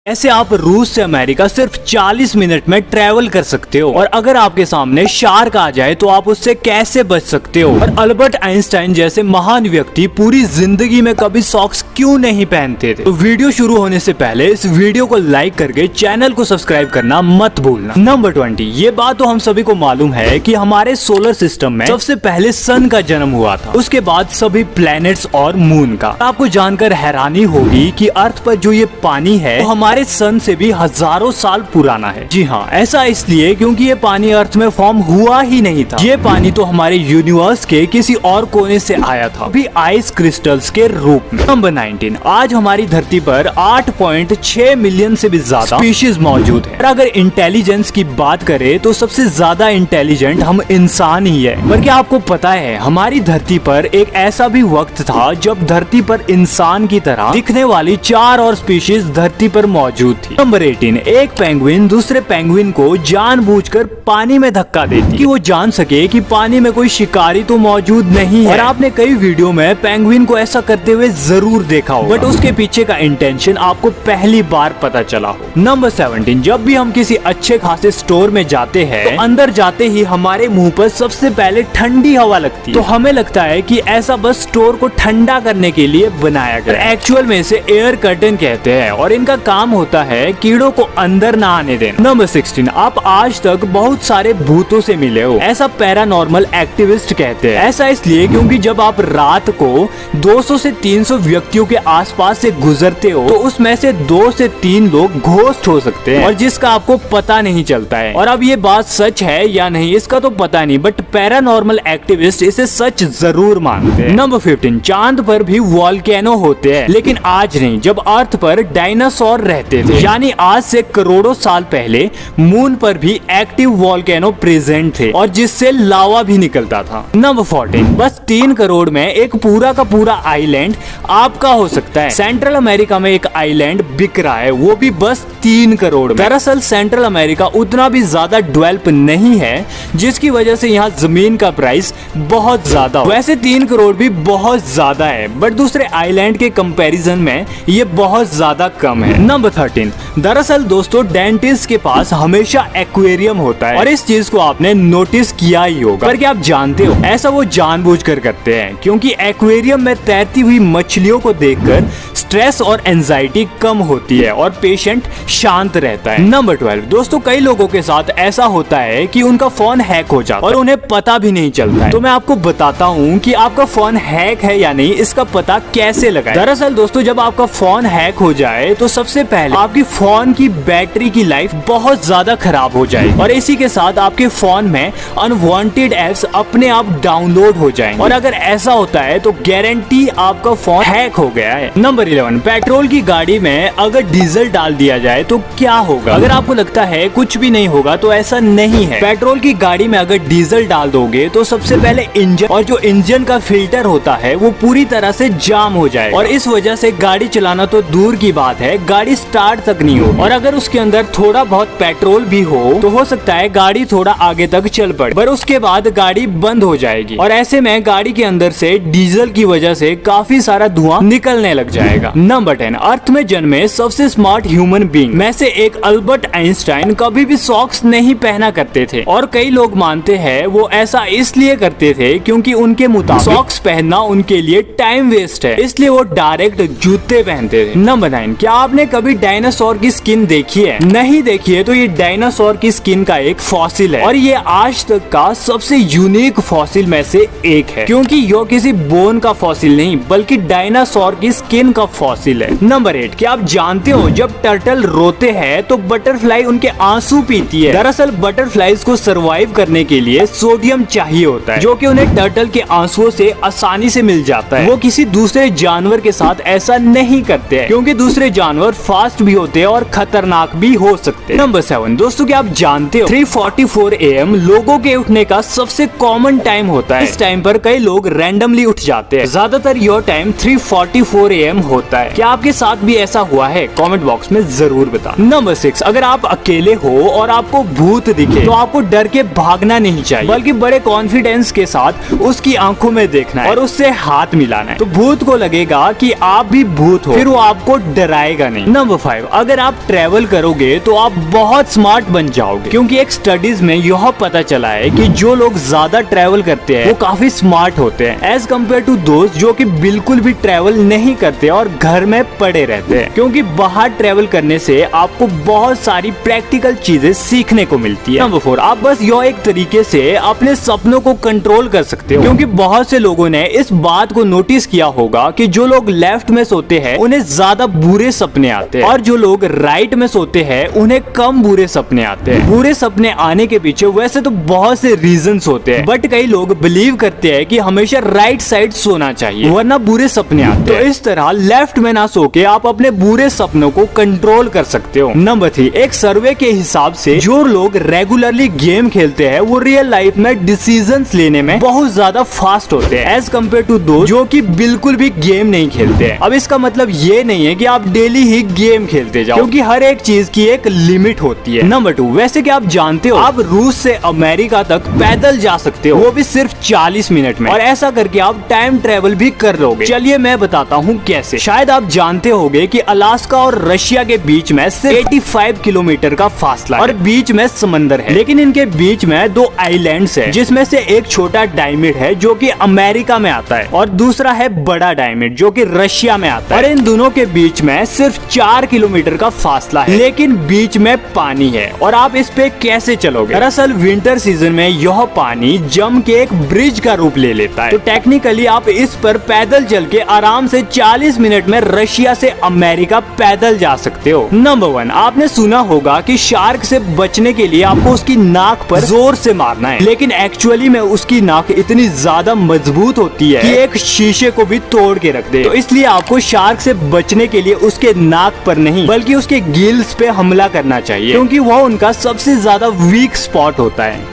ऐसे आप रूस से अमेरिका सिर्फ 40 मिनट में ट्रेवल कर सकते हो। और अगर आपके सामने शार्क आ जाए तो आप उससे कैसे बच सकते हो। और अल्बर्ट आइंस्टाइन जैसे महान व्यक्ति पूरी जिंदगी में कभी सॉक्स क्यों नहीं पहनते थे। तो वीडियो शुरू होने से पहले इस वीडियो को लाइक करके चैनल को सब्सक्राइब करना मत भूलना। नंबर 20, ये बात तो हम सभी को मालूम है कि हमारे सोलर सिस्टम में सबसे पहले सन का जन्म हुआ था, उसके बाद सभी प्लैनेट्स और मून का। आपको जानकर हैरानी होगी कि अर्थ पर जो ये पानी है वो हमारे सन से भी हजारों साल पुराना है। जी हाँ, ऐसा इसलिए क्योंकि ये पानी अर्थ में फॉर्म हुआ ही नहीं था। ये पानी तो हमारे यूनिवर्स के किसी और कोने से आया था, भी आइस क्रिस्टल्स के रूप में। नंबर 19, आज हमारी धरती पर 8.6 मिलियन से भी ज्यादा स्पीशीज मौजूद है। और अगर इंटेलिजेंस की बात करें तो सबसे ज्यादा इंटेलिजेंट हम इंसान ही है। पर क्या आपको पता है हमारी धरती पर एक ऐसा भी वक्त था जब धरती पर इंसान की तरह दिखने वाली 4 और स्पीशीज धरती पर मौजूद थी। नंबर 18, एक पेंगुइन दूसरे पेंगुइन को जानबूझकर पानी में धक्का देती कि वो जान सके कि पानी में कोई शिकारी तो मौजूद नहीं है। और आपने कई वीडियो में पेंगुइन को ऐसा करते हुए जरूर देखा हो, बट उसके पीछे का इंटेंशन आपको पहली बार पता चला हो। नंबर 17, जब भी हम किसी अच्छे खासे स्टोर में जाते हैं तो अंदर जाते ही हमारे मुंह पर सबसे पहले ठंडी हवा लगती है। तो हमें लगता है कि ऐसा बस स्टोर को ठंडा करने के लिए बनाया गया। एक्चुअल में इसे एयर कर्टन कहते हैं और इनका काम होता है कीड़ों को अंदर ना आने देना। नंबर 16, आप आज तक बहुत सारे भूतों से मिले हो, ऐसा पैरानॉर्मल एक्टिविस्ट कहते हैं। ऐसा इसलिए क्योंकि जब आप रात को 200 से 300 व्यक्तियों के आसपास से गुजरते हो तो उसमें से 2 से 3 लोग घोस्ट हो सकते हैं और जिसका आपको पता नहीं चलता है। और अब ये बात सच है या नहीं इसका तो पता नहीं, बट पैरानॉर्मल एक्टिविस्ट इसे सच जरूर मानते हैं। नंबर 15, चांद पर भी वॉल्केनो होते हैं, लेकिन आज नहीं, जब अर्थ पर डायनासोर रहते थे। यानी आज से करोड़ों साल पहले मून पर भी एक्टिव वॉल्केनो प्रेजेंट थे और जिससे लावा भी निकलता था। नंबर 14, बस 3 करोड़ में एक पूरा का पूरा आइलैंड आपका हो सकता है। सेंट्रल अमेरिका में एक आइलैंड बिक रहा है, वो भी बस 3 करोड़ में। दरअसल सेंट्रल अमेरिका उतना भी ज्यादा डेवलप नहीं है, जिसकी वजह से यहाँ जमीन का प्राइस बहुत ज्यादा। वैसे 3 करोड़ भी बहुत ज्यादा है, बट दूसरे आइलैंड के कंपैरिजन में ये बहुत ज्यादा कम है। नंबर 13, दरअसल दोस्तों डेंटिस्ट के पास हमेशा एक्वेरियम होता है और इस चीज को आपने नोटिस किया ही होगा। पर क्या आप जानते हो ऐसा वो जानबूझकर करते हैं क्योंकि एक्वेरियम में तैरती हुई मछलियों को देखकर स्ट्रेस और एंजाइटी कम होती है और पेशेंट शांत रहता है। नंबर 12, दोस्तों कई लोगों के साथ ऐसा होता है कि उनका फोन हैक हो जाता है और उन्हें पता भी नहीं चलता है। तो मैं आपको बताता हूँ कि आपका फोन हैक है या नहीं, इसका पता कैसे लगाएं। दरअसल दोस्तों जब आपका फोन हैक हो जाए तो सबसे पहले आपकी फोन की बैटरी की लाइफ बहुत ज्यादा खराब हो जाएगी और इसी के साथ आपके फोन में अनवांटेड एप्स अपने आप डाउनलोड हो जाएंगे। और अगर ऐसा होता है तो गारंटी आपका फोन हैक हो गया है। नंबर 11, पेट्रोल की गाड़ी में अगर डीजल डाल दिया जाए तो क्या होगा। अगर आपको लगता है कुछ भी नहीं होगा तो ऐसा नहीं है। पेट्रोल की गाड़ी में अगर डीजल डाल दोगे तो सबसे पहले इंजन और जो इंजन का फिल्टर होता है वो पूरी तरह से जाम हो जाए और इस वजह से गाड़ी चलाना तो दूर की बात है, गाड़ी स्टार्ट तक नहीं हो। और अगर उसके अंदर थोड़ा बहुत पेट्रोल भी हो तो हो सकता है गाड़ी थोड़ा आगे तक चल पड़े, पर उसके बाद गाड़ी बंद हो जाएगी और ऐसे में गाड़ी के अंदर से डीजल की वजह से काफी सारा धुआं निकलने लग जाएगा। नंबर 10, अर्थ में जन्मे सबसे स्मार्ट ह्यूमन बीइंग में से एक अल्बर्ट आइंस्टाइन कभी भी सॉक्स नहीं पहना करते थे और कई लोग मानते हैं वो ऐसा इसलिए करते थे क्योंकि उनके मुताबिक सॉक्स पहनना उनके लिए टाइम वेस्ट है, इसलिए वो डायरेक्ट जूते पहनते थे। नंबर 9, क्या आपने कभी डायनासोर की स्किन देखी है? नहीं देखी है तो ये डायनासोर की स्किन का एक फॉसिल है और ये आज तक का सबसे यूनिक फॉसिल में से एक है क्योंकि ये किसी बोन का फॉसिल नहीं बल्कि डायनासोर की स्किन का फॉसिल है। नंबर 8, क्या आप जानते हो जब टर्टल रोते हैं तो बटरफ्लाई उनके आंसू पीती है। दरअसल बटरफ्लाईज को सरवाइव करने के लिए सोडियम चाहिए होता है जो कि उन्हें टर्टल के आंसुओं से आसानी से मिल जाता है। वो किसी दूसरे जानवर के साथ ऐसा नहीं करते हैं क्योंकि दूसरे जानवर फास्ट भी होते हैं और खतरनाक भी हो सकते हैं। नंबर 7, दोस्तों क्या आप जानते हो 3:44 AM लोगों के उठने का सबसे कॉमन टाइम होता है। इस टाइम पर कई लोग रैंडमली उठ जाते हैं, ज्यादातर यह टाइम 3:44 AM होता है। क्या आपके साथ भी ऐसा हुआ है? कमेंट बॉक्स में जरूर बता। नंबर 6, अगर आप अकेले हो और आपको भूत दिखे तो आपको डर के भागना नहीं चाहिए बल्कि बड़े कॉन्फिडेंस के साथ उसकी आंखों में देखना है और उससे हाथ मिलाना है। तो भूत को लगेगा कि आप भी भूत हो, फिर वो आपको डराएगा नहीं। नंबर 5, अगर आप ट्रेवल करोगे तो आप बहुत स्मार्ट बन जाओगे, क्योंकि एक स्टडीज में यह पता चला है कि जो लोग ज्यादा ट्रेवल करते हैं वो काफी स्मार्ट होते हैं एज कम्पेयर टू दोस्त जो कि बिल्कुल भी ट्रेवल नहीं करते और घर में पड़े रहते हैं। क्योंकि बाहर ट्रेवल करने से आपको बहुत सारी प्रैक्टिकल चीजें सीखने को मिलती है। नंबर 4, आप बस यह एक तरीके से अपने सपनों को कंट्रोल कर सकते हो, क्योंकि बहुत से लोगों ने इस बात को नोटिस किया होगा कि जो लोग लेफ्ट में सोते हैं उन्हें ज्यादा बुरे सपने आते हैं और जो लोग राइट में सोते हैं उन्हें कम बुरे सपने आते हैं। बुरे सपने आने के पीछे वैसे तो बहुत से रीजंस होते हैं, बट कई लोग बिलीव करते हैं कि हमेशा राइट साइड सोना चाहिए वरना बुरे सपने आते हैं। तो इस तरह लेफ्ट में ना सो के आप अपने बुरे सपनों को कंट्रोल कर सकते हो। नंबर 3, एक सर्वे के हिसाब से जो लोग रेगुलरली गेम खेलते हैं वो रियल लाइफ में डिसीजंस लेने में बहुत ज्यादा फास्ट होते हैं एज कम्पेयर टू दो जो कि बिल्कुल भी गेम नहीं खेलते हैं। अब इसका मतलब ये नहीं है कि आप डेली ही गेम खेलते जाओ, क्योंकि हर एक चीज की एक लिमिट होती है। नंबर 2, वैसे कि आप जानते हो आप रूस से अमेरिका तक पैदल जा सकते हो, वो भी सिर्फ 40 मिनट में, और ऐसा करके आप टाइम ट्रेवल भी कर लोगे। चलिए मैं बताता हूँ कैसे। शायद आप जानते होंगे कि अलास्का और रशिया के बीच में सिर्फ 85 किलोमीटर का फासला है और बीच में समंदर है, लेकिन इनके बीच में 2 आइलैंड्स है, जिसमें से एक छोटा डायमंड है जो कि अमेरिका में आता है और दूसरा है बड़ा डायमंड जो कि रशिया में आता है, और इन दोनों के बीच में सिर्फ 4 किलोमीटर का फासला है, लेकिन बीच में पानी है। और आप इस पे कैसे चलोगे? दरअसल विंटर सीजन में यह पानी जम के एक ब्रिज का रूप ले लेता है, तो टेक्निकली आप इस पर पैदल चल के आराम से 40 मिनट में रशिया से अमेरिका पैदल जा सकते हो। नंबर 1, आपने सुना होगा कि शार्क से बचने के लिए आपको उसकी नाक पर जोर से मारना है, लेकिन एक्चुअली में उसकी नाक इतनी ज्यादा मजबूत होती है कि एक शीशे को भी तोड़ के रख दे। तो इसलिए आपको शार्क से बचने के लिए उसके नाक पर नहीं बल्कि उसके गिल्स पे हमला करना चाहिए, क्योंकि वह उनका सबसे ज्यादा वीक स्पॉट होता है।